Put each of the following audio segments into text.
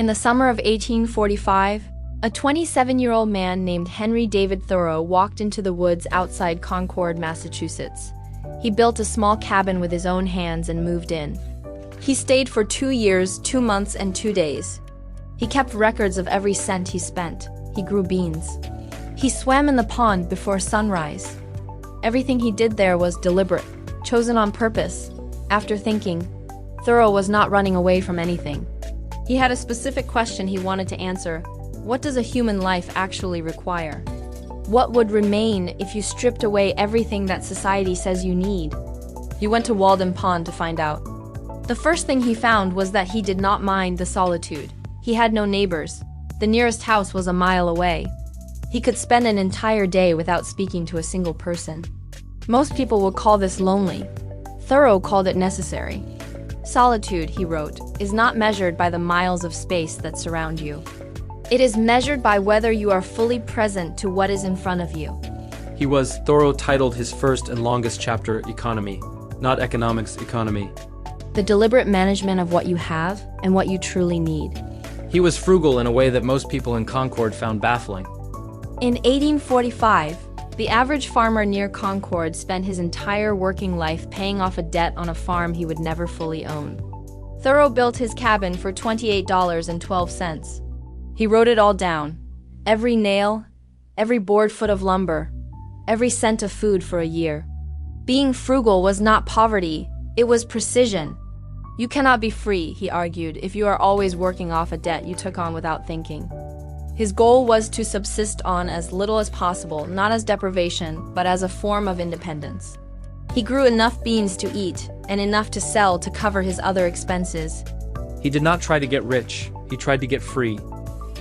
In the summer of 1845, a 27-year-old man named Henry David Thoreau walked into the woods outside Concord, Massachusetts. He built a small cabin with his own hands and moved in. He stayed for 2 years, 2 months, and 2 days. He kept records of every cent he spent. He grew beans. He swam in the pond before sunrise. Everything he did there was deliberate, chosen on purpose. After thinking, Thoreau was not running away from anything. He had a specific question he wanted to answer. What does a human life actually require? What would remain if you stripped away everything that society says you need? He went to Walden Pond to find out. The first thing he found was that he did not mind the solitude. He had no neighbors. The nearest house was a mile away. He could spend an entire day without speaking to a single person. Most people would call this lonely. Thoreau called it necessary. Solitude, he wrote, is not measured by the miles of space that surround you. It is measured by whether you are fully present to what is in front of you. Thoreau titled his first and longest chapter Economy, not Economics, Economy. The deliberate management of what you have and what you truly need. He was frugal in a way that most people in Concord found baffling. In 1845, the average farmer near Concord spent his entire working life paying off a debt on a farm he would never fully own. Thoreau built his cabin for $28.12. He wrote it all down. Every nail, every board foot of lumber, every cent of food for a year. Being frugal was not poverty, it was precision. You cannot be free, he argued, if you are always working off a debt you took on without thinking. His goal was to subsist on as little as possible, not as deprivation, but as a form of independence. He grew enough beans to eat, and enough to sell to cover his other expenses. He did not try to get rich, he tried to get free.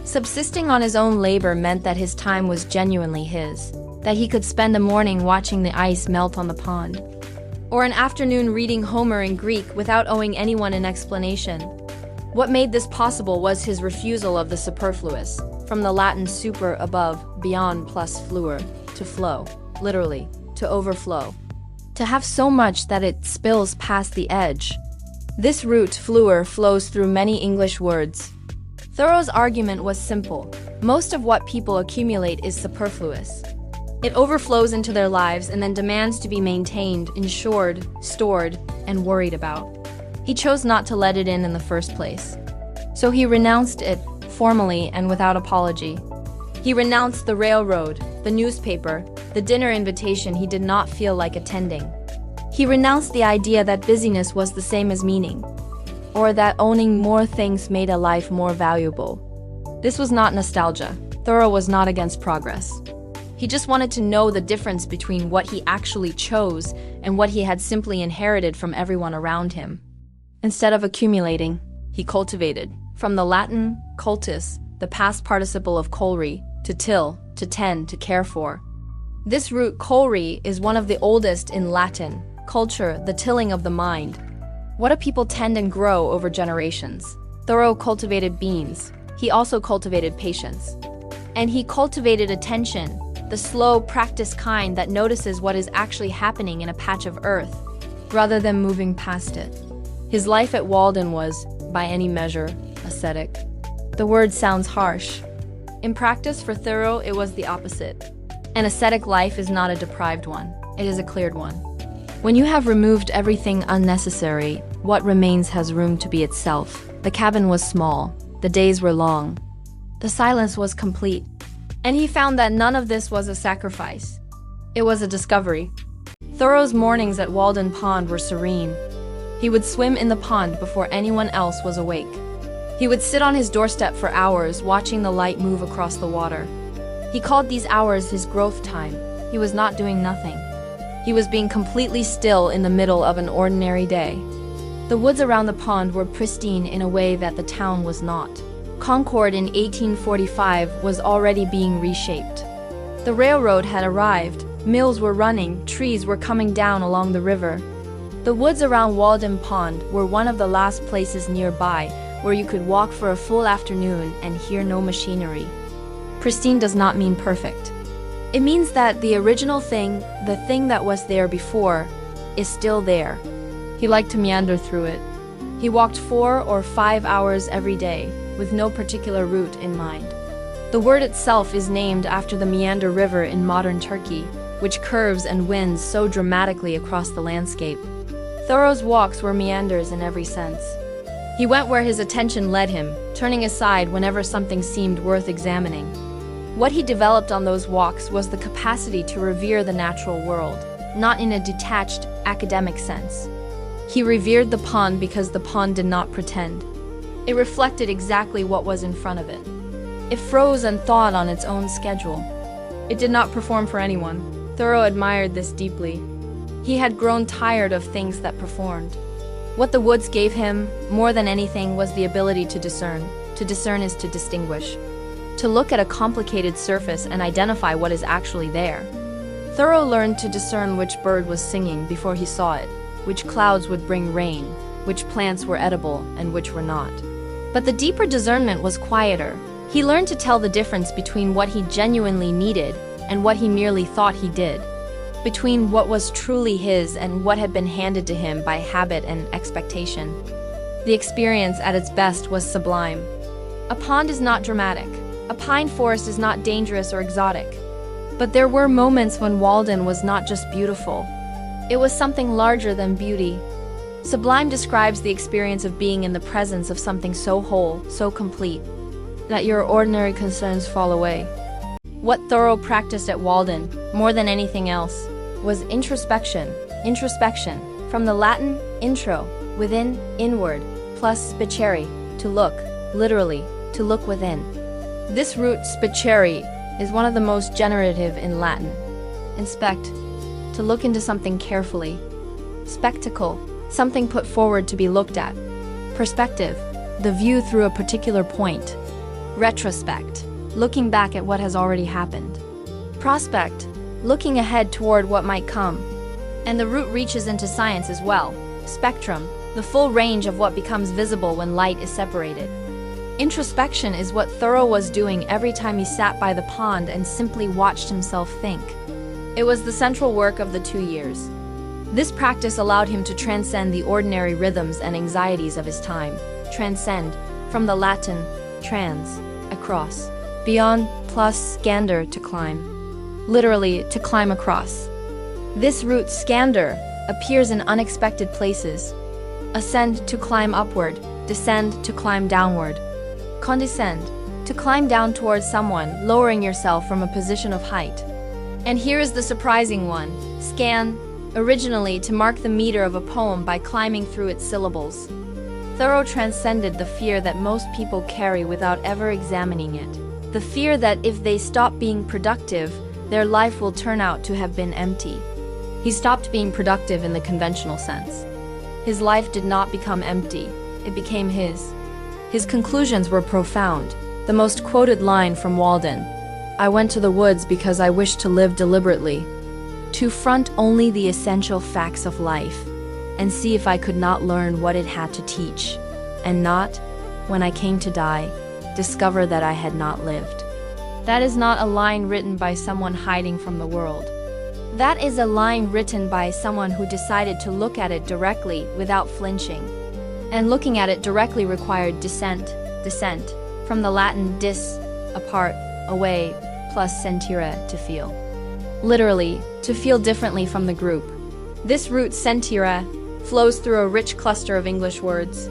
Subsisting on his own labor meant that his time was genuinely his, that he could spend a morning watching the ice melt on the pond, or an afternoon reading Homer in Greek without owing anyone an explanation. What made this possible was his refusal of the superfluous, from the Latin super above, beyond plus fluere, to flow, literally, to overflow. To have so much that it spills past the edge. This root, fluere, flows through many English words. Thoreau's argument was simple. Most of what people accumulate is superfluous. It overflows into their lives and then demands to be maintained, insured, stored, and worried about. He chose not to let it in the first place. So he renounced it, formally and without apology. He renounced the railroad, the newspaper, the dinner invitation he did not feel like attending. He renounced the idea that busyness was the same as meaning, or that owning more things made a life more valuable. This was not nostalgia. Thoreau was not against progress. He just wanted to know the difference between what he actually chose and what he had simply inherited from everyone around him. Instead of accumulating, he cultivated. From the Latin cultus, the past participle of colri, to till, to tend, to care for. This root colri is one of the oldest in Latin, culture, the tilling of the mind. What do people tend and grow over generations? Thoreau cultivated beans. He also cultivated patience. And he cultivated attention, the slow, practiced kind that notices what is actually happening in a patch of earth, rather than moving past it. His life at Walden was, by any measure, ascetic. The word sounds harsh. In practice, for Thoreau, it was the opposite. An ascetic life is not a deprived one, it is a cleared one. When you have removed everything unnecessary, what remains has room to be itself. The cabin was small, the days were long. The silence was complete. And he found that none of this was a sacrifice. It was a discovery. Thoreau's mornings at Walden Pond were serene. He would swim in the pond before anyone else was awake. He would sit on his doorstep for hours, watching the light move across the water. He called these hours his growth time. He was not doing nothing. He was being completely still in the middle of an ordinary day. The woods around the pond were pristine in a way that the town was not. Concord in 1845 was already being reshaped. The railroad had arrived, mills were running, trees were coming down along the river. The woods around Walden Pond were one of the last places nearby where you could walk for a full afternoon and hear no machinery. Pristine does not mean perfect. It means that the original thing, the thing that was there before, is still there. He liked to meander through it. He walked 4 or 5 hours every day, with no particular route in mind. The word itself is named after the Meander River in modern Turkey, which curves and winds so dramatically across the landscape. Thoreau's walks were meanders in every sense. He went where his attention led him, turning aside whenever something seemed worth examining. What he developed on those walks was the capacity to revere the natural world, not in a detached, academic sense. He revered the pond because the pond did not pretend. It reflected exactly what was in front of it. It froze and thawed on its own schedule. It did not perform for anyone. Thoreau admired this deeply. He had grown tired of things that performed. What the woods gave him, more than anything, was the ability to discern. To discern is to distinguish. To look at a complicated surface and identify what is actually there. Thoreau learned to discern which bird was singing before he saw it, which clouds would bring rain, which plants were edible and which were not. But the deeper discernment was quieter. He learned to tell the difference between what he genuinely needed and what he merely thought he did, between what was truly his and what had been handed to him by habit and expectation. The experience at its best was sublime. A pond is not dramatic. A pine forest is not dangerous or exotic. But there were moments when Walden was not just beautiful. It was something larger than beauty. Sublime describes the experience of being in the presence of something so whole, so complete, that your ordinary concerns fall away. What Thoreau practiced at Walden, more than anything else, was introspection. Introspection, from the Latin intro, within, inward, plus spicere, to look, literally, to look within. This root, spicere, is one of the most generative in Latin. Inspect, to look into something carefully. Spectacle, something put forward to be looked at. Perspective, the view through a particular point. Retrospect, looking back at what has already happened. Prospect, looking ahead toward what might come. And the root reaches into science as well. Spectrum, the full range of what becomes visible when light is separated. Introspection is what Thoreau was doing every time he sat by the pond and simply watched himself think. It was the central work of the 2 years. This practice allowed him to transcend the ordinary rhythms and anxieties of his time. Transcend, from the Latin trans, across, beyond, plus scander, to climb. Literally, to climb across. This root, scander, appears in unexpected places. Ascend, to climb upward. Descend, to climb downward. Condescend, to climb down towards someone, lowering yourself from a position of height. And here is the surprising one. Scan, originally to mark the meter of a poem by climbing through its syllables. Thoreau transcended the fear that most people carry without ever examining it. The fear that if they stop being productive, their life will turn out to have been empty. He stopped being productive in the conventional sense. His life did not become empty, it became his. His conclusions were profound. The most quoted line from Walden, "I went to the woods because I wished to live deliberately, to front only the essential facts of life, and see if I could not learn what it had to teach, and not, when I came to die, discover that I had not lived." That is not a line written by someone hiding from the world. That is a line written by someone who decided to look at it directly without flinching. And looking at it directly required dissent, from the Latin dis, apart, away, plus sentire, to feel. Literally, to feel differently from the group. This root sentire flows through a rich cluster of English words.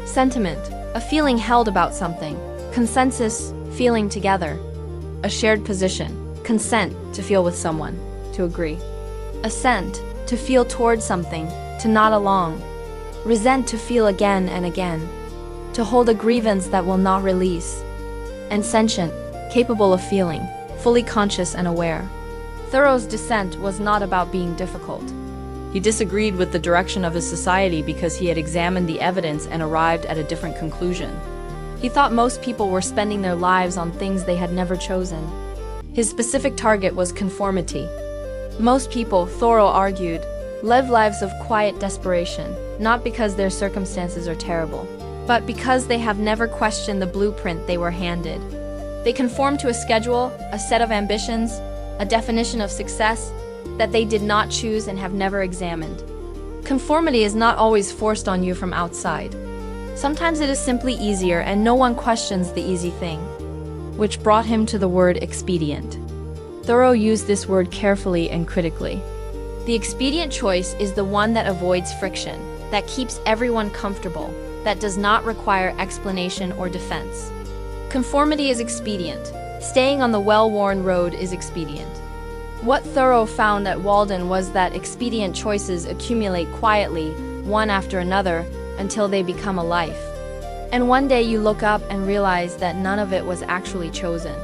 Sentiment, a feeling held about something. Consensus, feeling together. A shared position. Consent, to feel with someone, to agree. Assent, to feel towards something, to nod along. Resent, to feel again and again, to hold a grievance that will not release. And sentient, capable of feeling, fully conscious and aware. Thoreau's dissent was not about being difficult. He disagreed with the direction of his society because he had examined the evidence and arrived at a different conclusion. He thought most people were spending their lives on things they had never chosen. His specific target was conformity. Most people, Thoreau argued, live lives of quiet desperation, not because their circumstances are terrible, but because they have never questioned the blueprint they were handed. They conform to a schedule, a set of ambitions, a definition of success that they did not choose and have never examined. Conformity is not always forced on you from outside. Sometimes it is simply easier and no one questions the easy thing. Which brought him to the word expedient. Thoreau used this word carefully and critically. The expedient choice is the one that avoids friction, that keeps everyone comfortable, that does not require explanation or defense. Conformity is expedient. Staying on the well-worn road is expedient. What Thoreau found at Walden was that expedient choices accumulate quietly, one after another, until they become a life. And one day you look up and realize that none of it was actually chosen.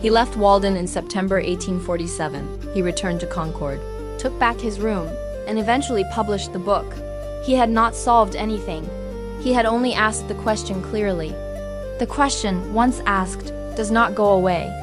He left Walden in September 1847. He returned to Concord, took back his room, and eventually published the book. He had not solved anything. He had only asked the question clearly. The question, once asked, does not go away.